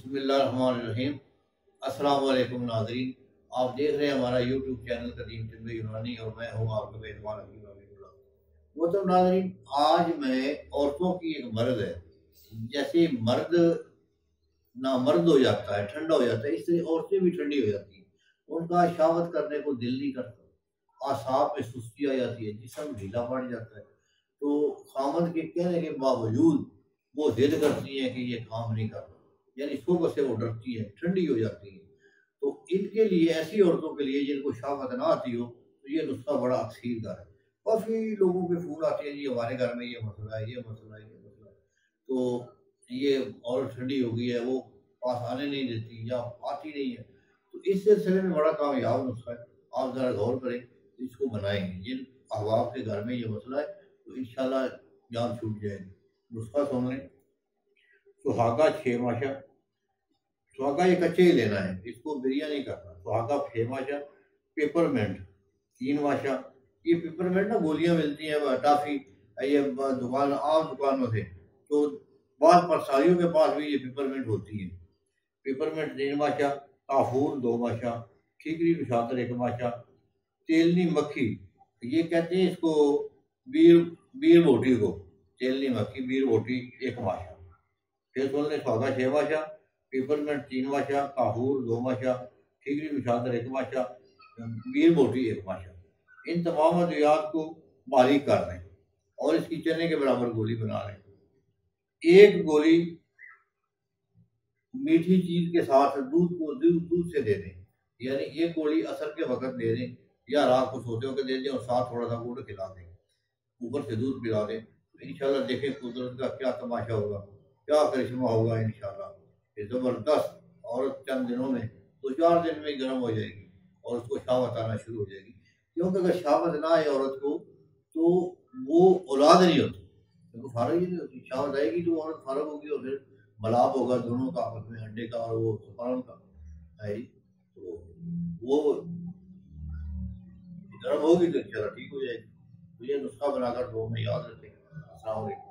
بسم اللہ الرحمن الرحیم۔ السلام علیکم ناظرین، آپ دیکھ رہے ہیں ہمارا یوٹیوب چینل قدیم طب یونانی اور میں ہوں آپ کا میزبان حکیم حبیب اللہ۔ وہ تو ناظرین، آج میں عورتوں کی ایک مرض ہے، جیسے مرد نامرد ہو جاتا ہے، ٹھنڈا ہو جاتا ہے، اس طرح عورتیں بھی ٹھنڈی ہو جاتی ہیں، ان کا شہوت کرنے کو دل نہیں کرتا، اعصاب میں سستی آ جاتی ہے، جسم ڈھیلا پڑ جاتا ہے، تو خامد کے کہنے کے باوجود وہ ضد کرتی ہیں کہ یہ کام نہیں کرنا، یعنی صبح سے وہ ڈرتی ہیں، ٹھنڈی ہو جاتی ہیں۔ تو ان کے لیے، ایسی عورتوں کے لیے جن کو شہوت نہ آتی ہو، تو یہ نسخہ بڑا اکثیر دار ہے۔ کافی لوگوں کے فون آتے ہیں، جی ہمارے گھر میں یہ مسئلہ ہے، یہ مسئلہ ہے، یہ مسئلہ ہے، تو یہ عورت ٹھنڈی ہو گئی ہے، وہ پاس آنے نہیں دیتی یا آتی نہیں ہے، تو اس سلسلے میں بڑا کامیاب نسخہ ہے۔ آپ ذرا غور کریں، اس کو بنائیں گے، جن احباب کے گھر میں یہ مسئلہ ہے تو انشاءاللہ جان چھوٹ جائے گی۔ نسخہ سن لیں۔ سہاگا 6 ماشا، سہاگا یہ کچے ہی لینا ہے، اس کو بریانی کرنا۔ سہاگا 6 ماشا، پیپر منٹ 3 ماشا۔ یہ پیپر منٹ نا گولیاں ملتی ہیں ٹافی، یہ دکان عام دکانوں سے، تو بعض پرساریوں کے پاس بھی یہ پیپر منٹ ہوتی ہے۔ پیپر منٹ 3 ماشا، کافور 2 ماشا، ٹھیکری نشاتر 1 ماشا، تیلنی مکھی، یہ کہتے ہیں اس کو بیر بوٹی کو، تیلنی مکھی بیر بوٹی 1 ماشا۔ پھر سن لیں، سہاگا 6 ماشا، پیپر منٹ 3 ماشا، کافور 2 ماشا، ٹھیکری نشاتر 1 ماشا، بیر بوٹی 1 ماشا۔ ان تمام ادویات کو باریک کر لیں اور اس کی چنے کے برابر گولی بنا لیں۔ ایک گولی میٹھی چیز کے ساتھ دودھ سے دے دیں، یعنی ایک گولی عصر کے وقت دے دیں یا رات کو سوتے ہو کے دے دیں، اور ساتھ تھوڑا سا گڑ کھلا دیں، اوپر سے دودھ پلا دیں۔ انشاءاللہ دیکھیں قدرت کا کیا تماشا ہوگا، کیا کرشمہ ہوگا انشاءاللہ۔ یہ زبردست عورت چند دنوں میں 2-4 دن میں گرم ہو جائے گی اور اس کو شہوت آنا شروع ہو جائے گی، کیونکہ اگر شہوت نہ آئے عورت کو تو وہ اولاد نہیں ہوتی، کیونکہ فارغ ہی نہیں ہوتی۔ شہوت آئے گی تو عورت فارغ ہوگی اور پھر ملاپ ہوگا دونوں کا آپس میں، انڈے کا اور وہ سپرم کا ہے، تو وہ گرم ہوگی تو انشاءاللہ ٹھیک ہو جائے گی۔ تو یہ نسخہ بنا کر دو میں یاد رکھیں۔ السلام علیکم۔